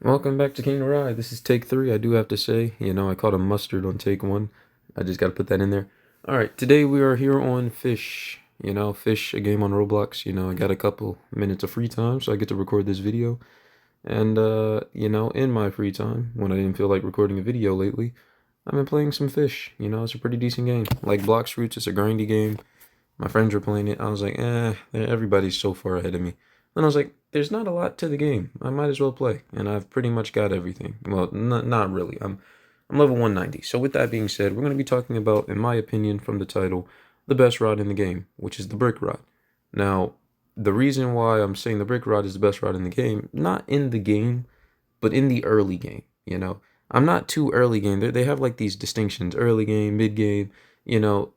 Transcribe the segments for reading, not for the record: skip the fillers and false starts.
Welcome back to King to Ride. This is take 3. I do have to say, I caught a mustard on take 1. I just got to put that in there. All right, today we are here on Fish. Fish, a game on Roblox. I got a couple minutes of free time, so I get to record this video. And, in my free time, when I didn't feel like recording a video lately, I've been playing some Fish. It's a pretty decent game. Like Blocks Fruits, it's a grindy game. My friends were playing it. I was like, everybody's so far ahead of me. And I was like, there's not a lot to the game. I might as well play. And I've pretty much got everything. Well, not really. I'm level 190. So with that being said, we're going to be talking about, in my opinion, from the title, the best rod in the game, which is the brick rod. Now, the reason why I'm saying the brick rod is the best rod in the game, not in the game, but in the early game. I'm not too early game. They have like these distinctions, early game, mid game.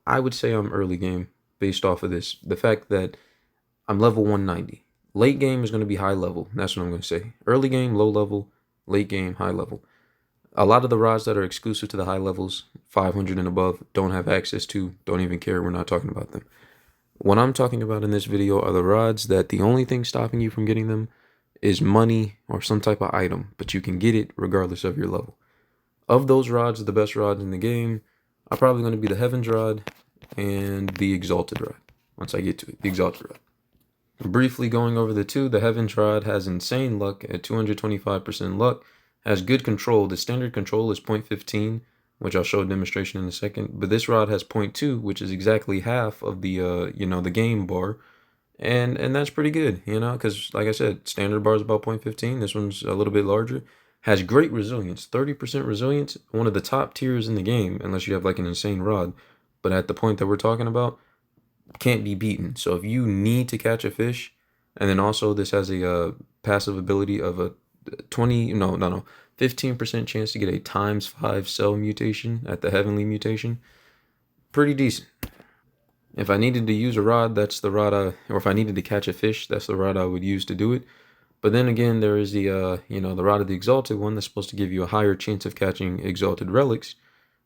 I would say I'm early game based off of this. The fact that I'm level 190. Late game is going to be high level. That's what I'm going to say. Early game, low level. Late game, high level. A lot of the rods that are exclusive to the high levels, 500 and above, don't have access to, don't even care. We're not talking about them. What I'm talking about in this video are the rods that the only thing stopping you from getting them is money or some type of item, but you can get it regardless of your level. Of those rods, the best rods in the game are probably going to be the Heaven's Rod and the Exalted Rod. Once I get to it, the Exalted Rod. Briefly going over the two, the Heaven's Rod has insane luck at 225% luck, has good control. The standard control is 0.15, which I'll show a demonstration in a second. But this rod has 0.2, which is exactly half of the the game bar. And that's pretty good, because like I said, standard bar is about 0.15. This one's a little bit larger. Has great resilience, 30% resilience, one of the top tiers in the game, unless you have like an insane rod. But at the point that we're talking about, can't be beaten. So if you need to catch a fish, and then also this has a passive ability of a 15% chance to get a ×5 cell mutation at the heavenly mutation. Pretty decent. If I needed to use a rod, that's the rod or if I needed to catch a fish, that's the rod I would use to do it. But then again, there is the the rod of the exalted one that's supposed to give you a higher chance of catching exalted relics,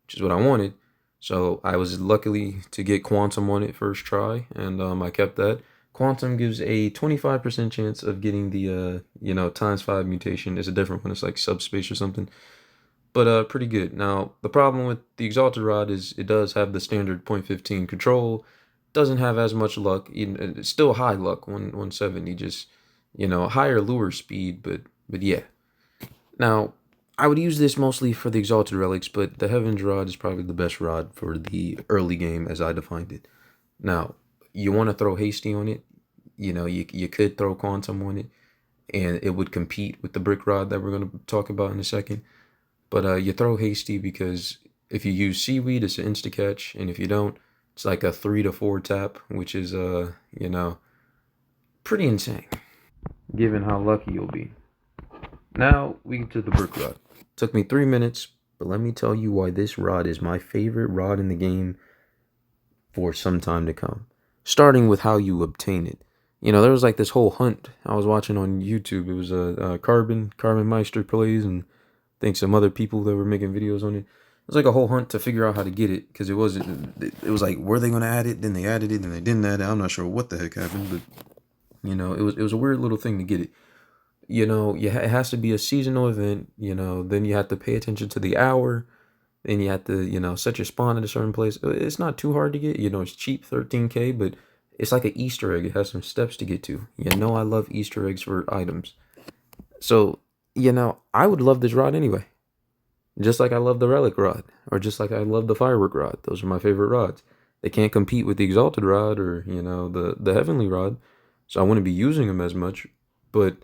which is what I wanted. So I was luckily to get Quantum on it first try, and I kept that. Quantum gives a 25% chance of getting the ×5 mutation. It's a different one. It's like subspace or something. But pretty good. Now the problem with the exalted rod is it does have the standard 0.15 control. Doesn't have as much luck. It's still high luck, 170. Just higher lure speed, but yeah. Now I would use this mostly for the exalted relics, but the Heaven's Rod is probably the best rod for the early game as I defined it. Now, you want to throw Hasty on it, you could throw Quantum on it, and it would compete with the brick rod that we're going to talk about in a second. But you throw Hasty because if you use Seaweed, it's an insta-catch, and if you don't, it's like a 3 to 4 tap, which is, pretty insane, given how lucky you'll be. Now, we get to the brick rod. Took me 3 minutes, but let me tell you why this rod is my favorite rod in the game for some time to come. Starting with how you obtain it. There was like this whole hunt I was watching on YouTube. It was a Carbon Meister plays, and I think some other people that were making videos on it. It was like a whole hunt to figure out how to get it, because it was like, were they going to add it? Then they added it, then they didn't add it. I'm not sure what the heck happened, but it was a weird little thing to get it. It has to be a seasonal event, then you have to pay attention to the hour, then you have to, set your spawn at a certain place. It's not too hard to get, it's cheap, 13K, but it's like an Easter egg. It has some steps to get to. I love Easter eggs for items. So, I would love this rod anyway. Just like I love the relic rod, or just like I love the firework rod. Those are my favorite rods. They can't compete with the exalted rod or, the heavenly rod, so I wouldn't be using them as much, but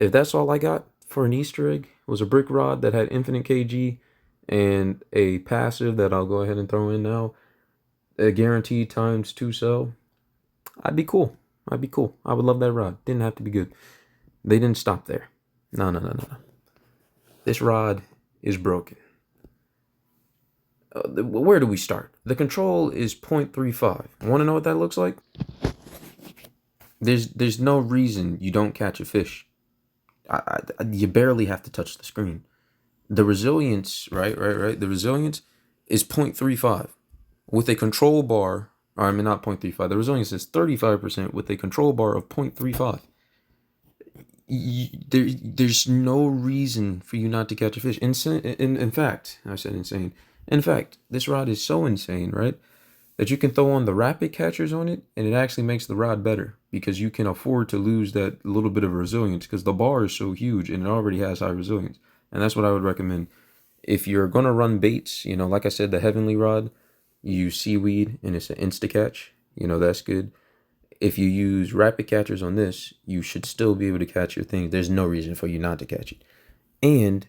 if that's all I got for an Easter egg, was a brick rod that had infinite KG and a passive that I'll go ahead and throw in now, a guaranteed ×2 cell, I'd be cool. I'd be cool. I would love that rod. Didn't have to be good. They didn't stop there. No. This rod is broken. Where do we start? The control is 0.35. Want to know what that looks like? There's no reason you don't catch a fish. You barely have to touch the screen. The resilience, right. The resilience is 0.35 with a control bar. Or I mean, not 0.35. The resilience is 35% with a control bar of 0.35. there's no reason for you not to catch a fish. In fact, I said insane. In fact, this rod is so insane, right? That you can throw on the rapid catchers on it, and it actually makes the rod better because you can afford to lose that little bit of resilience because the bar is so huge and it already has high resilience. And that's what I would recommend. If you're gonna run baits, like I said, the heavenly rod, you use seaweed and it's an insta catch. That's good. If you use rapid catchers on this, you should still be able to catch your thing. There's no reason for you not to catch it. And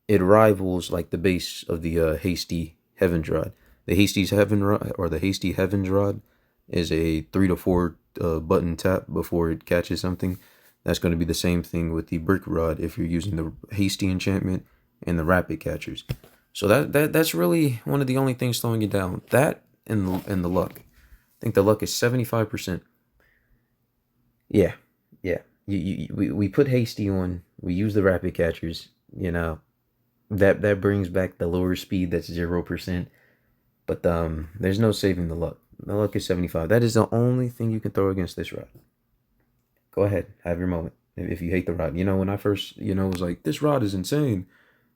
it rivals like the base of the hasty heavens rod. The hasty's heaven rod or the hasty heavens rod is a 3 to 4 button tap before it catches something. That's going to be the same thing with the brick rod if you're using the hasty enchantment and the rapid catchers. So that's really one of the only things slowing it down. That and the luck. I think the luck is 75%. Yeah, yeah. We put hasty on. We use the rapid catchers. That brings back the lower speed. That's 0%. But there's no saving the luck. The luck is 75. That is the only thing you can throw against this rod. Go ahead, have your moment. If you hate the rod, when I first was like, this rod is insane.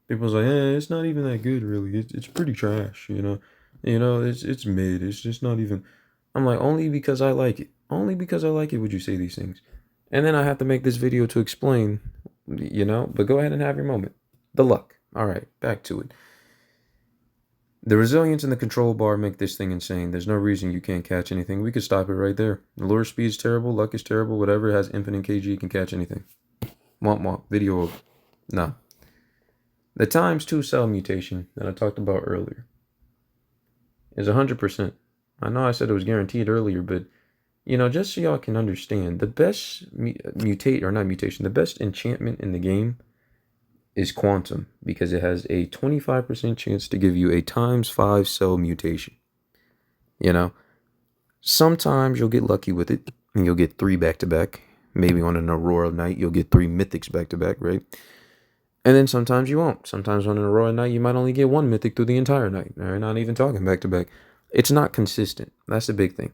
People was like, it's not even that good, really. It's pretty trash. It's mid. It's just not even. I'm like, only because I like it. Only because I like it would you say these things. And then I have to make this video to explain, but go ahead and have your moment. The luck. All right, back to it. The resilience and the control bar make this thing insane. There's no reason you can't catch anything. We could stop it right there. The lure speed is terrible, luck is terrible, whatever it has infinite kg can catch anything. Womp womp. Video over. No. The ×2 cell mutation that I talked about earlier is 100%. I know I said it was guaranteed earlier, but just so y'all can understand, the best the best enchantment in the game is quantum because it has a 25% chance to give you a ×5 cell mutation. Sometimes you'll get lucky with it and you'll get 3 back to back. Maybe on an Aurora night, you'll get 3 mythics back to back, right? And then sometimes you won't. Sometimes on an Aurora night, you might only get 1 mythic through the entire night. All right, not even talking back to back. It's not consistent. That's the big thing.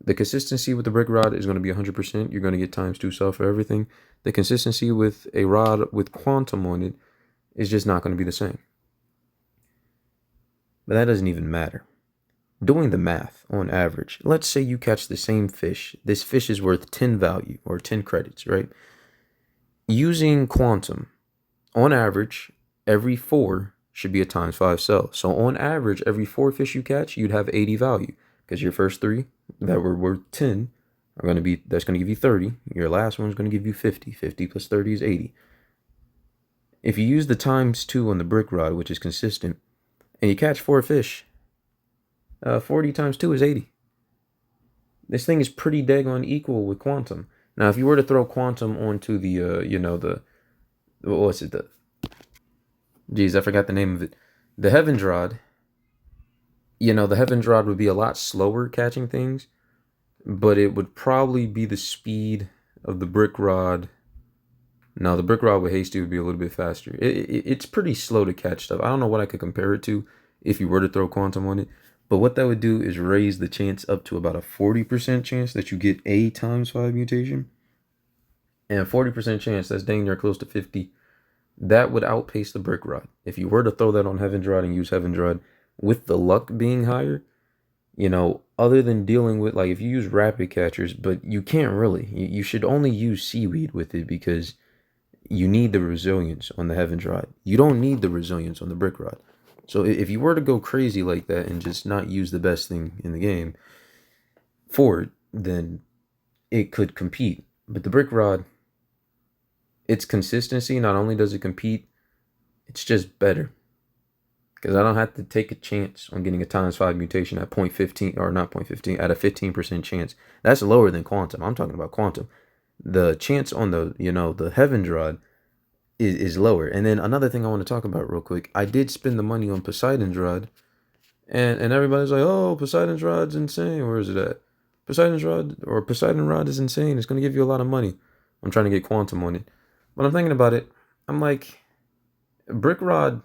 The consistency with the brick rod is going to be 100%. You're going to get ×2 cell for everything. The consistency with a rod with quantum on it is just not going to be the same. But that doesn't even matter. Doing the math on average, let's say you catch the same fish. This fish is worth 10 value or 10 credits, right? Using quantum, on average, every 4 should be a ×5 cell. So on average, every 4 fish you catch, you'd have 80 value because your first 3 that were worth 10 that's going to give you 30. Your last one's going to give you 50. 50 plus 30 is 80. If you use the ×2 on the brick rod, which is consistent, and you catch 4 fish, 40 times 2 is 80. This thing is pretty daggone equal with quantum. Now, if you were to throw quantum onto the, what's it? Geez, I forgot the name of it. The heavens rod. The heavens rod would be a lot slower catching things, but it would probably be the speed of the brick rod. Now, the brick rod with hasty would be a little bit faster. It's pretty slow to catch stuff. I don't know what I could compare it to if you were to throw quantum on it. But what that would do is raise the chance up to about a 40% chance that you get a ×5 mutation. And a 40% chance, that's dang near close to 50. That would outpace the brick rod. If you were to throw that on heavens rod and use heavens rod with the luck being higher, other than dealing with, like, if you use rapid catchers, but you can't really. You should only use seaweed with it because you need the resilience on the heavens rod. You don't need the resilience on the brick rod. So if you were to go crazy like that and just not use the best thing in the game for it, then it could compete. But the brick rod, its consistency, not only does it compete, it's just better. Because I don't have to take a chance on getting a ×5 mutation at 0.15, or not 0.15, at a 15% chance. That's lower than quantum. I'm talking about quantum. The chance on the heavens rod is lower. And then another thing I want to talk about real quick. I did spend the money on Poseidon's rod. And everybody's like, oh, Poseidon's rod's insane. Where is it at? Poseidon rod is insane. It's going to give you a lot of money. I'm trying to get quantum on it. But I'm thinking about it. I'm like, brick rod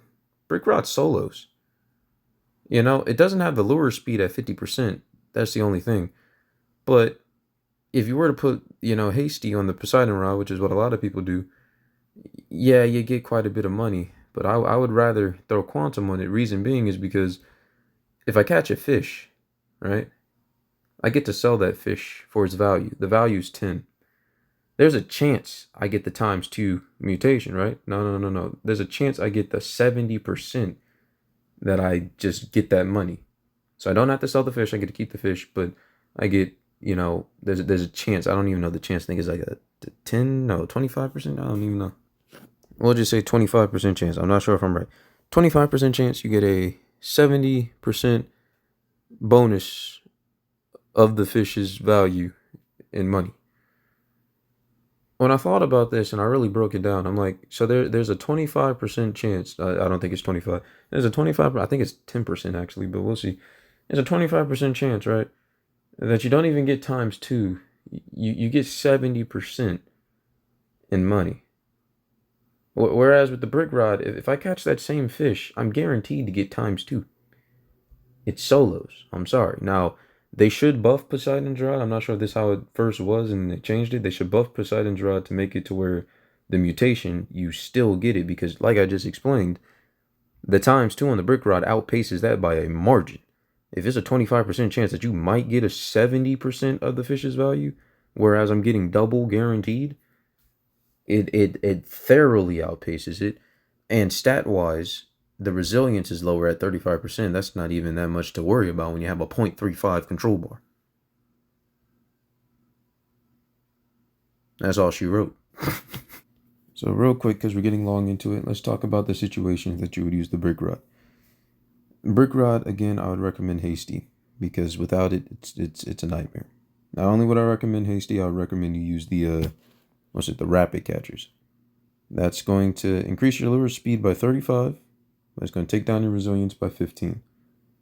solos. It doesn't have the lure speed at 50%. That's the only thing. But if you were to put, hasty on the Poseidon rod, which is what a lot of people do, Yeah, you get quite a bit of money, but I would rather throw quantum on it. Reason being is because if I catch a fish, right, I get to sell that fish for its value. The value is 10. There's a chance I get the times 2 mutation, right? No, no, no, no. There's a chance I get the 70% that I just get that money. So I don't have to sell the fish. I get to keep the fish, but I get, there's a chance. I don't even know the chance. I think it's like a 10, no, 25%. I don't even know. We'll just say 25% chance. I'm not sure if I'm right. 25% chance you get a 70% bonus of the fish's value in money. When I thought about this and I really broke it down, I'm like, so there's a 25% chance. I don't think it's 25. There's a 25. I think it's 10% actually, but we'll see. There's a 25% chance, right, that you don't even get times 2. You get 70% in money. Whereas with the brick rod, if I catch that same fish, I'm guaranteed to get times 2. It's solos. I'm sorry. Now, they should buff Poseidon's Rod. I'm not sure if this is how it first was and they changed it. They should buff Poseidon's Rod to make it to where the mutation, you still get it because, like I just explained, the times 2 on the brick rod outpaces that by a margin. If it's a 25% chance that you might get a 70% of the fish's value, whereas I'm getting double guaranteed, it thoroughly outpaces it. And stat wise, the resilience is lower at 35%. That's not even that much to worry about when you have a 0.35 control bar. That's all she wrote. So real quick, because we're getting long into it, let's talk about the situations that you would use the brick rod. Brick rod, again, I would recommend hasty because without it, it's a nightmare. Not only would I recommend hasty, I would recommend you use the the rapid catchers. That's going to increase your lure speed by 35. But it's going to take down your resilience by 15.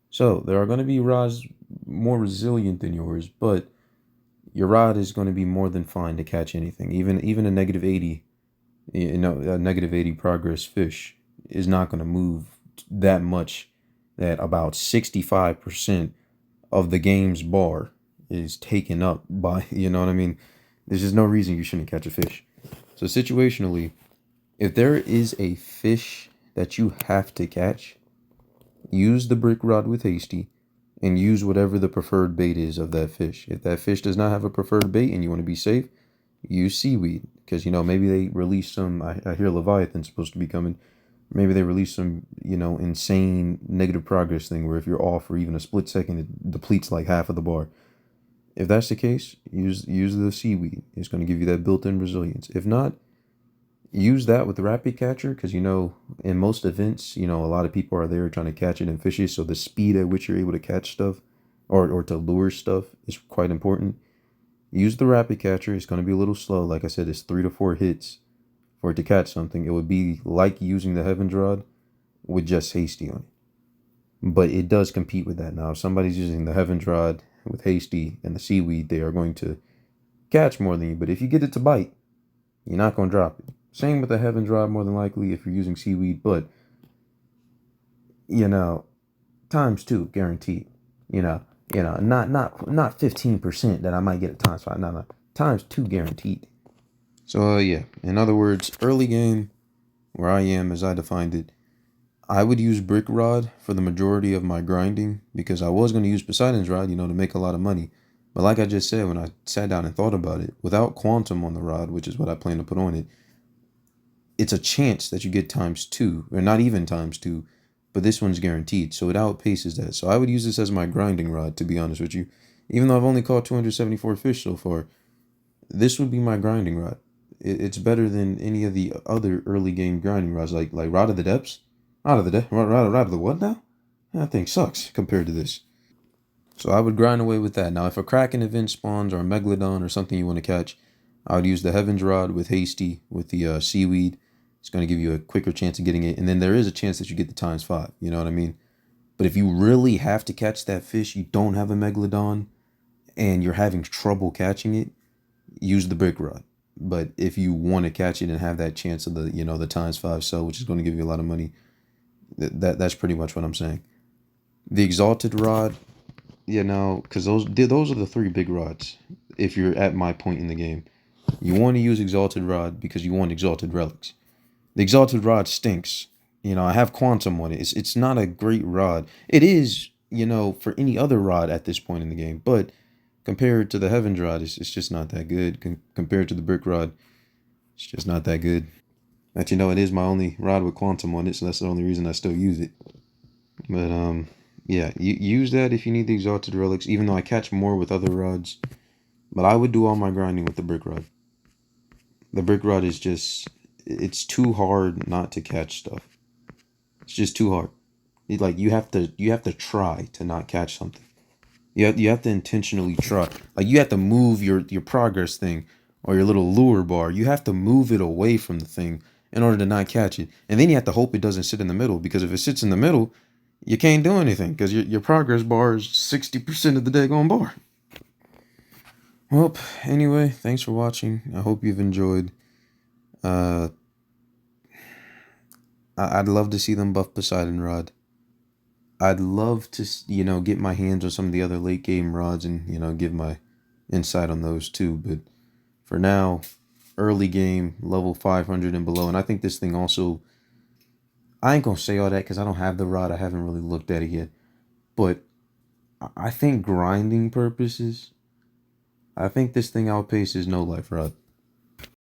So there are going to be rods more resilient than yours, but your rod is going to be more than fine to catch anything. Even a negative 80, a negative 80 progress fish is not going to move that much that about 65% of the game's bar is taken up by, you know what I mean? There's just no reason you shouldn't catch a fish. So situationally, if there is a fish that you have to catch, use the brick rod with hasty and use whatever the preferred bait is of that fish. If that fish does not have a preferred bait and you want to be safe, use seaweed because, maybe they release some, I hear Leviathan's supposed to be coming. Maybe they release some, insane negative progress thing where if you're off for even a split second, it depletes like half of the bar. If that's the case, use the seaweed. It's going to give you that built-in resilience. If not, use that with the rapid catcher because, in most events, a lot of people are there trying to catch it and fish it. So the speed at which you're able to catch stuff or to lure stuff is quite important. Use the rapid catcher. It's going to be a little slow. Like I said, it's 3 to 4 hits for it to catch something. It would be like using the Heaven's Rod with just hasty on it. But it does compete with that. Now, if somebody's using the Heaven's Rod with hasty and the seaweed, they are going to catch more than you. But if you get it to bite, you're not going to drop it. Same with the Heaven's Rod, more than likely, if you're using seaweed. But, times 2, guaranteed. Not 15% that I might get at times 5. No, times 2 guaranteed. So, yeah. In other words, early game, where I am, as I defined it, I would use brick rod for the majority of my grinding because I was going to use Poseidon's Rod, to make a lot of money. But like I just said, when I sat down and thought about it, without quantum on the rod, which is what I plan to put on it, it's a chance that you get times 2, or not even times 2, but this one's guaranteed. So it outpaces that. So I would use this as my grinding rod, to be honest with you. Even though I've only caught 274 fish so far, this would be my grinding rod. It's better than any of the other early game grinding rods, like Rod of the Depths. Rod of the what now? That thing sucks compared to this. So I would grind away with that. Now, if a Kraken event spawns or a Megalodon or something you want to catch, I would use the Heaven's Rod with hasty with the seaweed. It's going to give you a quicker chance of getting it. And then there is a chance that you get the times 5. You know what I mean? But if you really have to catch that fish, you don't have a Megalodon, and you're having trouble catching it, use the brick rod. But if you want to catch it and have that chance of the times 5 sell, which is going to give you a lot of money, that's pretty much what I'm saying. The exalted rod, because those are the 3 big rods. If you're at my point in the game, you want to use exalted rod because you want exalted relics. The exalted rod stinks. I have quantum on it. It's not a great rod. It is, for any other rod at this point in the game, but compared to the heaven's rod, it's just not that good. Compared to the brick rod, it's just not that good. But it is my only rod with quantum on it, so that's the only reason I still use it. But yeah, you use that if you need the exalted relics. Even though I catch more with other rods, but I would do all my grinding with the brick rod. The brick rod is it's too hard not to catch stuff. It's just too hard. You have to try to not catch something. You have to intentionally try. Like you have to move your progress thing or your little lure bar. You have to move it away from the thing in order to not catch it. And then you have to hope it doesn't sit in the middle, because if it sits in the middle, you can't do anything because your progress bar is 60% of the daggone bar. Well, anyway, thanks for watching. I hope you've enjoyed. Uh, I'd love to see them buff Poseidon Rod. I'd love to, get my hands on some of the other late game rods and, give my insight on those too. But for now, early game, level 500 and below. And I think this thing also, I ain't going to say all that because I don't have the rod. I haven't really looked at it yet. But I think grinding purposes, I think this thing outpaces No Life Rod.